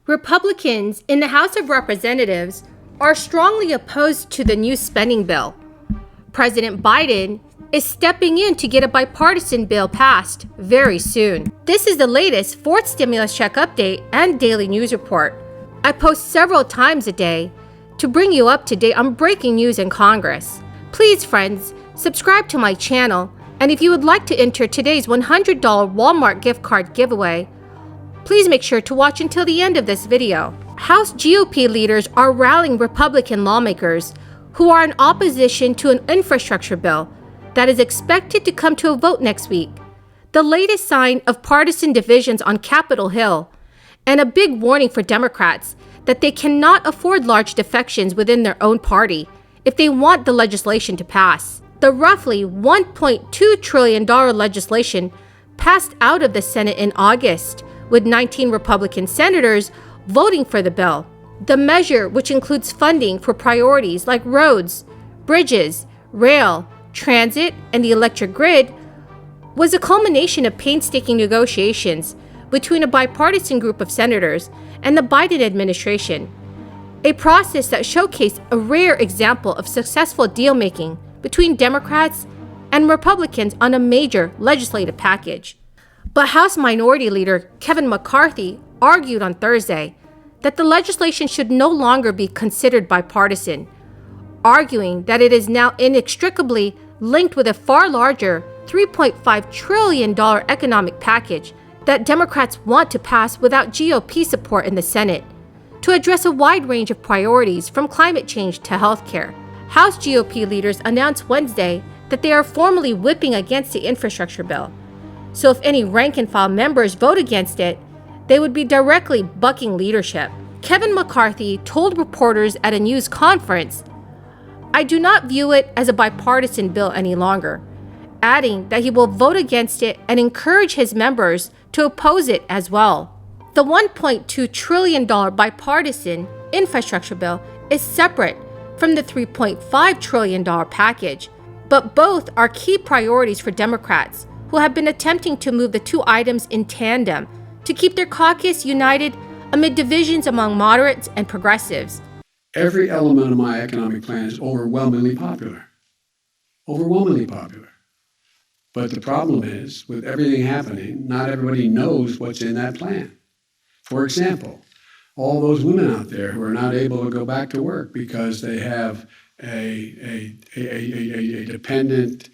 Republicans in the House of Representatives are strongly opposed to the new spending bill. President Biden is stepping in to get a bipartisan bill passed very soon. This is the latest fourth stimulus check update and daily news report. I post several times a day to bring you up to date on breaking news in Congress. Please, friends, subscribe to my channel, and if you would like to enter today's $100 Walmart gift card giveaway, please make sure to watch until the end of this video. House GOP leaders are rallying Republican lawmakers who are in opposition to an infrastructure bill that is expected to come to a vote next week, the latest sign of partisan divisions on Capitol Hill, and a big warning for Democrats that they cannot afford large defections within their own party if they want the legislation to pass. The roughly $1.2 trillion legislation passed out of the Senate in August, with 19 Republican senators voting for the bill. The measure, which includes funding for priorities like roads, bridges, rail, transit, and the electric grid, was a culmination of painstaking negotiations between a bipartisan group of senators and the Biden administration, a process that showcased a rare example of successful deal-making between Democrats and Republicans on a major legislative package. But House Minority Leader Kevin McCarthy argued on Thursday that the legislation should no longer be considered bipartisan, arguing that it is now inextricably linked with a far larger $3.5 trillion economic package that Democrats want to pass without GOP support in the Senate to address a wide range of priorities from climate change to healthcare. House GOP leaders announced Wednesday that they are formally whipping against the infrastructure bill. So if any rank-and-file members vote against it, they would be directly bucking leadership. Kevin McCarthy told reporters at a news conference, "I do not view it as a bipartisan bill any longer," adding that he will vote against it and encourage his members to oppose it as well. The $1.2 trillion bipartisan infrastructure bill is separate from the $3.5 trillion package, but both are key priorities for Democrats who have been attempting to move the two items in tandem to keep their caucus united amid divisions among moderates and progressives. Every element of my economic plan is overwhelmingly popular. Overwhelmingly popular. But the problem is, with everything happening, not everybody knows what's in that plan. For example, all those women out there who are not able to go back to work because they have a dependent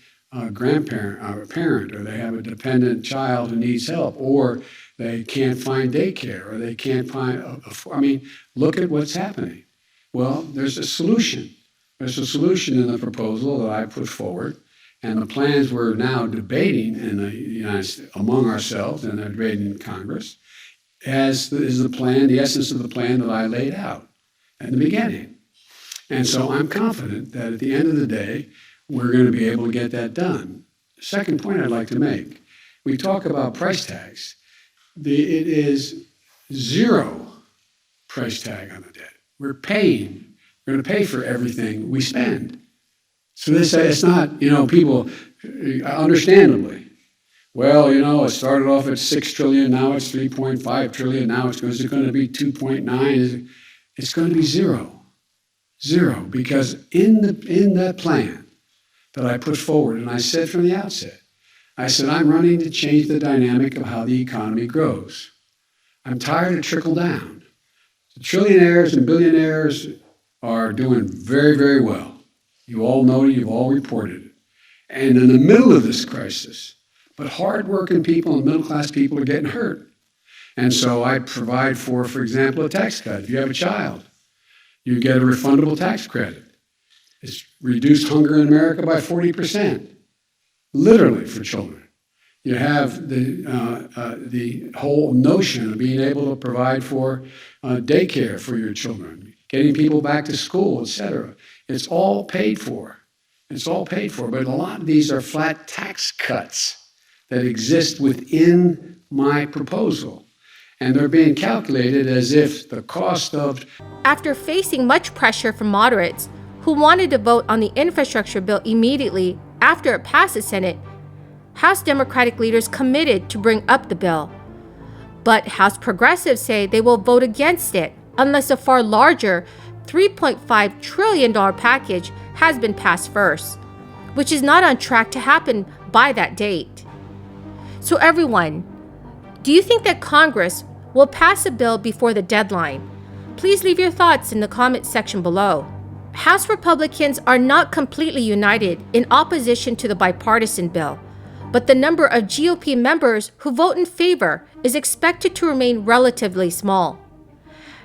grandparent or a parent, or they have a dependent child who needs help, or they can't find daycare, or they can't find, look at what's happening. Well, there's a solution. There's a solution in the proposal that I put forward, and the plans we're now debating in the United States, among ourselves, and they're debating in Congress, is the plan, the essence of the plan that I laid out at the beginning. And so I'm confident that at the end of the day, we're going to be able to get that done. Second point I'd like to make, we talk about price tags. It is zero price tag on the debt. We're going to pay for everything we spend. So it's not, people, understandably, well, it started off at 6 trillion, now it's 3.5 trillion, now it's going to be 2.9. It's going to be zero. Zero, because in that plan that I put forward, and I said from the outset, I said, I'm running to change the dynamic of how the economy grows. I'm tired of trickle down. The trillionaires and billionaires are doing very, very well. You all know it, you've all reported it. And in the middle of this crisis, but hardworking people and middle-class people are getting hurt. And so I provide for example, a tax cut. If you have a child, you get a refundable tax credit. It's reduced hunger in America by 40%, literally for children. You have the whole notion of being able to provide for daycare for your children, getting people back to school, etc. It's all paid for. It's all paid for. But a lot of these are flat tax cuts that exist within my proposal. And they're being calculated as if the cost of... After facing much pressure from moderates who wanted to vote on the infrastructure bill immediately after it passed the Senate, House Democratic leaders committed to bring up the bill. But House progressives say they will vote against it unless a far larger $3.5 trillion package has been passed first, which is not on track to happen by that date. So everyone, do you think that Congress will pass a bill before the deadline? Please leave your thoughts in the comment section below. House Republicans are not completely united in opposition to the bipartisan bill, but the number of GOP members who vote in favor is expected to remain relatively small.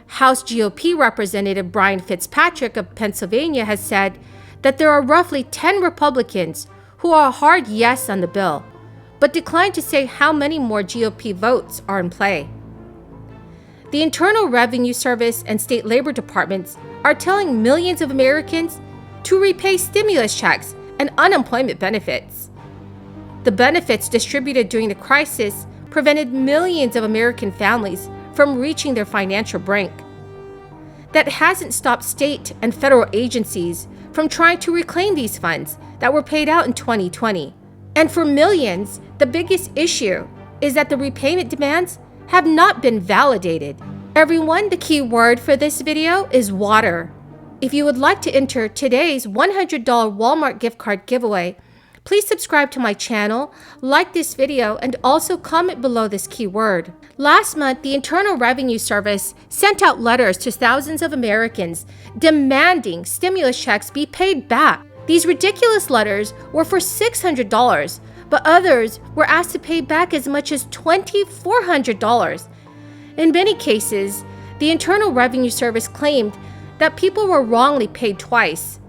House GOP Representative Brian Fitzpatrick of Pennsylvania has said that there are roughly 10 Republicans who are a hard yes on the bill, but declined to say how many more GOP votes are in play. The Internal Revenue Service and state labor departments are telling millions of Americans to repay stimulus checks and unemployment benefits. The benefits distributed during the crisis prevented millions of American families from reaching their financial brink. That hasn't stopped state and federal agencies from trying to reclaim these funds that were paid out in 2020. And for millions, the biggest issue is that the repayment demands have not been validated. Everyone, the key word for this video is water. If you would like to enter today's $100 Walmart gift card giveaway, please subscribe to my channel, like this video, and also comment below this keyword. Last month, the Internal Revenue Service sent out letters to thousands of Americans demanding stimulus checks be paid back. These ridiculous letters were for $600, but others were asked to pay back as much as $2,400. In many cases, the Internal Revenue Service claimed that people were wrongly paid twice.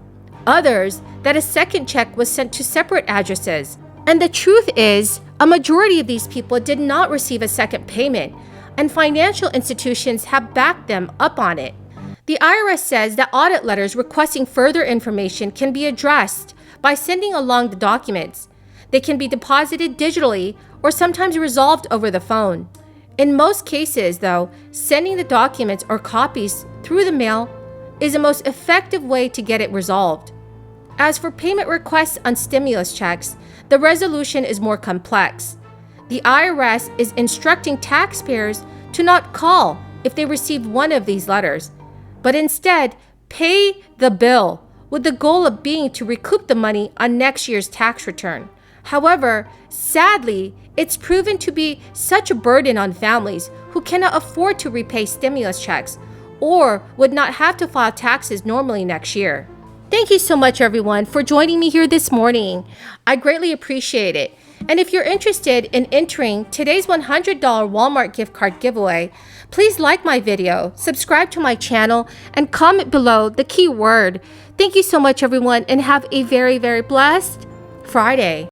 Others, that a second check was sent to separate addresses. And the truth is, a majority of these people did not receive a second payment, and financial institutions have backed them up on it. The IRS says that audit letters requesting further information can be addressed by sending along the documents. They can be deposited digitally or sometimes resolved over the phone. In most cases, though, sending the documents or copies through the mail is the most effective way to get it resolved. As for payment requests on stimulus checks, the resolution is more complex. The IRS is instructing taxpayers to not call if they receive one of these letters, but instead pay the bill, with the goal of being to recoup the money on next year's tax return. However, sadly, it's proven to be such a burden on families who cannot afford to repay stimulus checks or would not have to file taxes normally next year. Thank you so much, everyone, for joining me here this morning. I greatly appreciate it. And if you're interested in entering today's $100 Walmart gift card giveaway, please like my video, subscribe to my channel, and comment below the keyword. Thank you so much, everyone, and have a very, very blessed Friday.